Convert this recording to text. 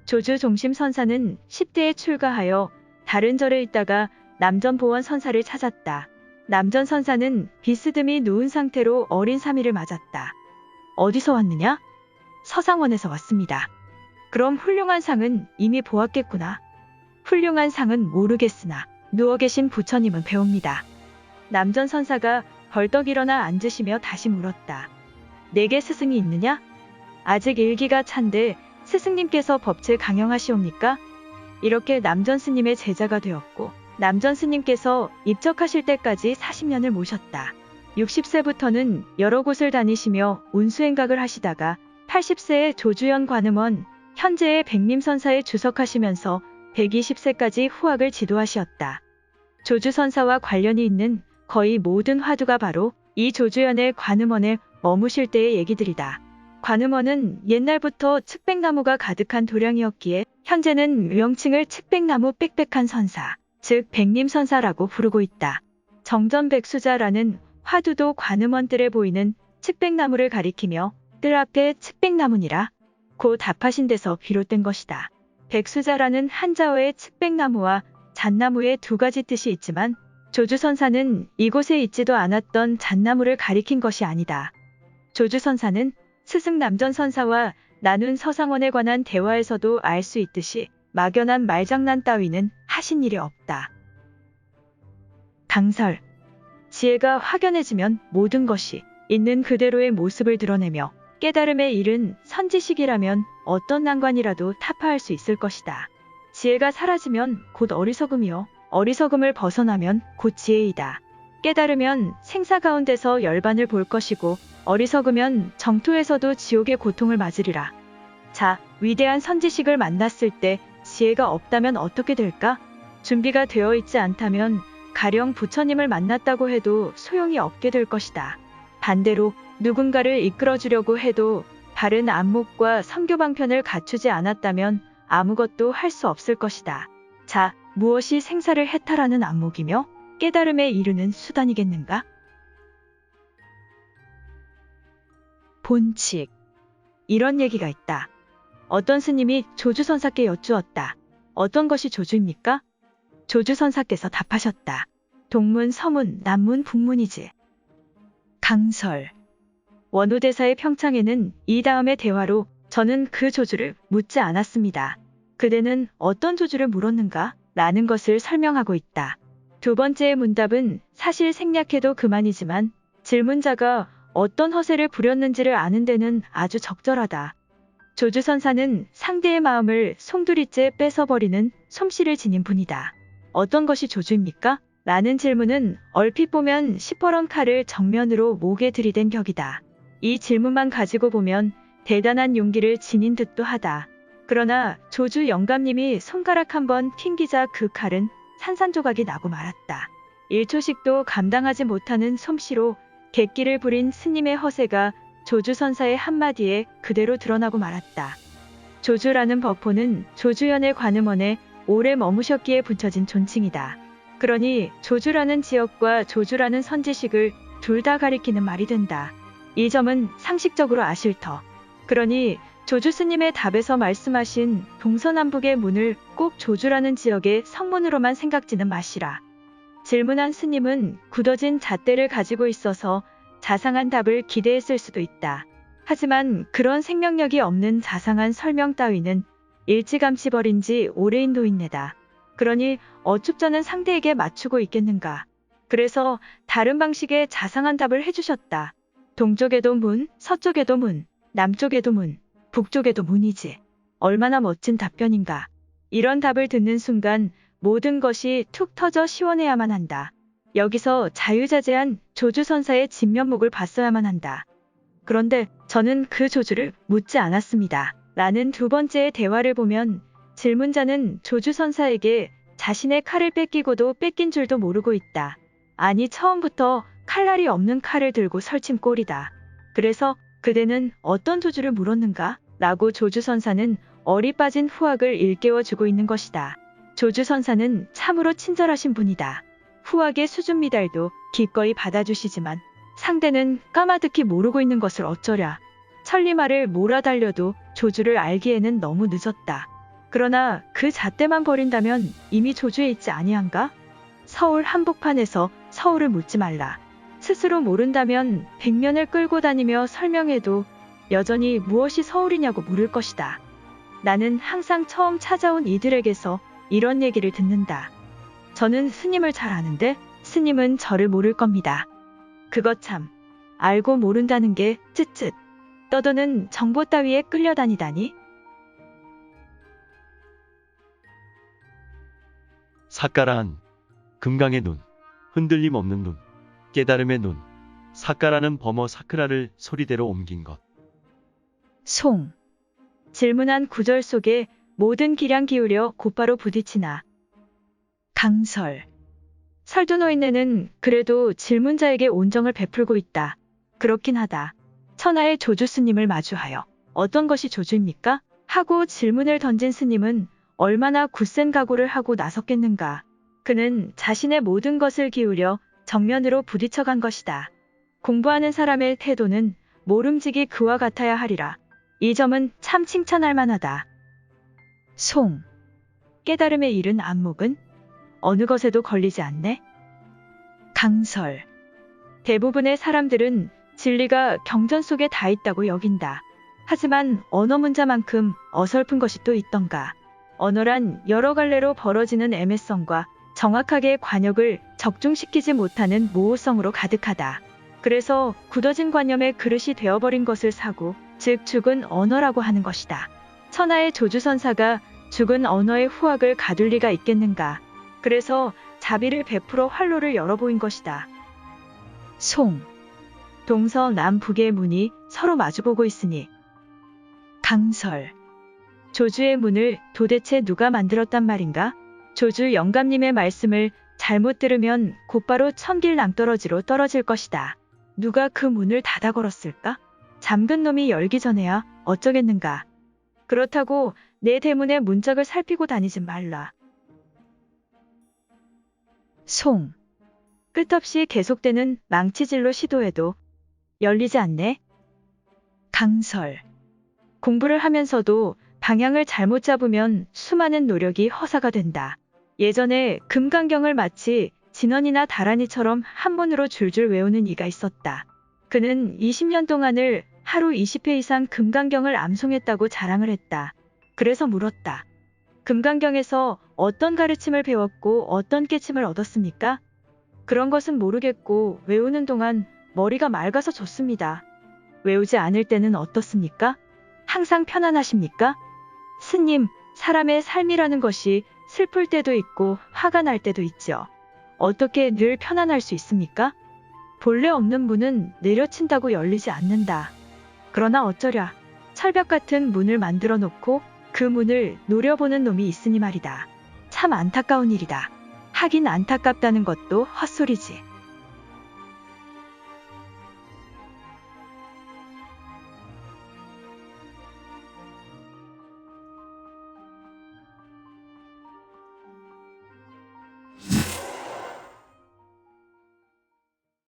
조주 종심 선사는 10대에 출가하여 다른 절에 있다가 남전 보원 선사를 찾았다. 남전 선사는 비스듬히 누운 상태로 어린 사미를 맞았다. 어디서 왔느냐? 서상원에서 왔습니다. 그럼 훌륭한 상은 이미 보았겠구나. 훌륭한 상은 모르겠으나 누워 계신 부처님은 배웁니다. 남전 선사가 벌떡 일어나 앉으시며 다시 물었다. 내게 스승이 있느냐? 아직 일기가 찬데 스승님께서 법체 강영하시옵니까? 이렇게 남전 스님의 제자가 되었고 남전 스님께서 입적하실 때까지 40년을 모셨다. 60세부터는 여러 곳을 다니시며 운수행각을 하시다가 80세에 조주현 관음원, 현재의 백림선사에 주석하시면서 120세까지 후학을 지도하시었다. 조주선사와 관련이 있는 거의 모든 화두가 바로 이 조주현의 관음원에 머무실 때의 얘기들이다. 관음원은 옛날부터 측백나무가 가득한 도량이었기에 현재는 명칭을 측백나무 빽빽한 선사, 즉 백림선사라고 부르고 있다. 정전백수자라는 화두도 관음원뜰에 보이는 측백나무를 가리키며 뜰 앞에 측백나무니라 고 답하신 데서 비롯된 것이다. 백수자라는 한자어의 측백나무와 잣나무의 두 가지 뜻이 있지만 조주선사는 이곳에 있지도 않았던 잣나무를 가리킨 것이 아니다. 조주선사는 스승 남전선사와 나눈 서상원에 관한 대화에서도 알 수 있듯이 막연한 말장난 따위는 하신 일이 없다. 강설. 지혜가 확연해지면 모든 것이 있는 그대로의 모습을 드러내며 깨달음에 이른 선지식이라면 어떤 난관이라도 타파할 수 있을 것이다. 지혜가 사라지면 곧 어리석음이요. 어리석음을 벗어나면 곧 지혜이다. 깨달으면 생사 가운데서 열반을 볼 것이고 어리석으면 정토에서도 지옥의 고통을 맞으리라. 자, 위대한 선지식을 만났을 때 지혜가 없다면 어떻게 될까? 준비가 되어 있지 않다면 가령 부처님을 만났다고 해도 소용이 없게 될 것이다. 반대로 누군가를 이끌어주려고 해도 바른 안목과 선교 방편을 갖추지 않았다면 아무것도 할 수 없을 것이다. 자, 무엇이 생사를 해탈하는 안목이며 깨달음에 이르는 수단이겠는가? 본칙. 이런 얘기가 있다. 어떤 스님이 조주선사께 여쭈었다. 어떤 것이 조주입니까? 조주선사께서 답하셨다. 동문, 서문, 남문, 북문이지. 강설. 원우대사의 평창에는 이 다음의 대화로 저는 그 조주를 묻지 않았습니다. 그대는 어떤 조주를 물었는가? 라는 것을 설명하고 있다. 두 번째의 문답은 사실 생략해도 그만이지만 질문자가 어떤 허세를 부렸는지를 아는 데는 아주 적절하다. 조주선사는 상대의 마음을 송두리째 뺏어버리는 솜씨를 지닌 분이다. 어떤 것이 조주입니까? 라는 질문은 얼핏 보면 시퍼런 칼을 정면으로 목에 들이댄 격이다. 이 질문만 가지고 보면 대단한 용기를 지닌 듯도 하다. 그러나 조주 영감님이 손가락 한번 튕기자 그 칼은 산산조각이 나고 말았다. 1초씩도 감당하지 못하는 솜씨로 객기를 부린 스님의 허세가 조주선사의 한마디에 그대로 드러나고 말았다. 조주라는 법호는 조주현의 관음원에 오래 머무셨기에 붙여진 존칭이다. 그러니 조주라는 지역과 조주라는 선지식을 둘 다 가리키는 말이 된다. 이 점은 상식적으로 아실 터. 그러니 조주 스님의 답에서 말씀하신 동서남북의 문을 꼭 조주라는 지역의 성문으로만 생각지는 마시라. 질문한 스님은 굳어진 잣대를 가지고 있어서 자상한 답을 기대했을 수도 있다. 하지만 그런 생명력이 없는 자상한 설명 따위는 일찌감치 버린 지 오래인 노인네다. 그러니 어쭙자는 상대에게 맞추고 있겠는가. 그래서 다른 방식의 자상한 답을 해주셨다. 동쪽에도 문, 서쪽에도 문, 남쪽에도 문, 북쪽에도 문이지. 얼마나 멋진 답변인가. 이런 답을 듣는 순간 모든 것이 툭 터져 시원해야만 한다. 여기서 자유자재한 조주선사의 진면목을 봤어야만 한다. 그런데 저는 그 조주를 묻지 않았습니다. 라는 두 번째의 대화를 보면 질문자는 조주선사에게 자신의 칼을 뺏기고도 뺏긴 줄도 모르고 있다. 아니 처음부터 칼날이 없는 칼을 들고 설친 꼴이다. 그래서 그대는 어떤 조주를 물었는가? 라고 조주선사는 얼이 빠진 후학을 일깨워주고 있는 것이다. 조주선사는 참으로 친절하신 분이다. 후학의 수준 미달도 기꺼이 받아주시지만 상대는 까마득히 모르고 있는 것을 어쩌랴. 천리말을 몰아달려도 조주를 알기에는 너무 늦었다. 그러나 그 잣대만 버린다면 이미 조주에 있지 아니한가? 서울 한복판에서 서울을 묻지 말라. 스스로 모른다면 백면을 끌고 다니며 설명해도 여전히 무엇이 서울이냐고 물을 것이다. 나는 항상 처음 찾아온 이들에게서 이런 얘기를 듣는다. 저는 스님을 잘 아는데 스님은 저를 모를 겁니다. 그것 참, 알고 모른다는 게 쯧쯧. 떠도는 정보 따위에 끌려다니다니? 사까라한 금강의 눈, 흔들림 없는 눈, 깨달음의 눈. 사까라는 범어 사크라를 소리대로 옮긴 것. 송. 질문한 구절 속에 모든 기량 기울여 곧바로 부딪히나. 강설. 설두노인네는 그래도 질문자에게 온정을 베풀고 있다. 그렇긴 하다. 천하의 조주 스님을 마주하여 어떤 것이 조주입니까? 하고 질문을 던진 스님은 얼마나 굳센 각오를 하고 나섰겠는가. 그는 자신의 모든 것을 기울여 정면으로 부딪혀간 것이다. 공부하는 사람의 태도는 모름지기 그와 같아야 하리라. 이 점은 참 칭찬할 만하다. 송. 깨달음에 이른 안목은 어느 것에도 걸리지 않네. 강설. 대부분의 사람들은 진리가 경전 속에 다 있다고 여긴다. 하지만 언어 문자만큼 어설픈 것이 또 있던가. 언어란 여러 갈래로 벌어지는 애매성과 정확하게 관역을 적중시키지 못하는 모호성으로 가득하다. 그래서 굳어진 관념의 그릇이 되어버린 것을 사고, 즉 죽은 언어라고 하는 것이다. 천하의 조주선사가 죽은 언어의 후학을 가둘 리가 있겠는가. 그래서 자비를 베풀어 활로를 열어보인 것이다. 송. 동서남북의 문이 서로 마주보고 있으니. 강설. 조주의 문을 도대체 누가 만들었단 말인가? 조주 영감님의 말씀을 잘못 들으면 곧바로 천길 낭떠러지로 떨어질 것이다. 누가 그 문을 닫아 걸었을까? 잠근 놈이 열기 전에야 어쩌겠는가. 그렇다고 내 대문의 문짝을 살피고 다니지 말라. 송. 끝없이 계속되는 망치질로 시도해도 열리지 않네. 강설. 공부를 하면서도 방향을 잘못 잡으면 수많은 노력이 허사가 된다. 예전에 금강경을 마치 진원이나 다란이처럼 한 번으로 줄줄 외우는 이가 있었다. 그는 20년 동안을 하루 20회 이상 금강경을 암송했다고 자랑을 했다. 그래서 물었다. 금강경에서 어떤 가르침을 배웠고 어떤 깨침을 얻었습니까? 그런 것은 모르겠고 외우는 동안 머리가 맑아서 좋습니다. 외우지 않을 때는 어떻습니까? 항상 편안하십니까? 스님, 사람의 삶이라는 것이 슬플 때도 있고 화가 날 때도 있죠. 어떻게 늘 편안할 수 있습니까? 본래 없는 문은 내려친다고 열리지 않는다. 그러나 어쩌랴. 철벽 같은 문을 만들어 놓고 그 문을 노려보는 놈이 있으니 말이다. 참 안타까운 일이다. 하긴 안타깝다는 것도 헛소리지.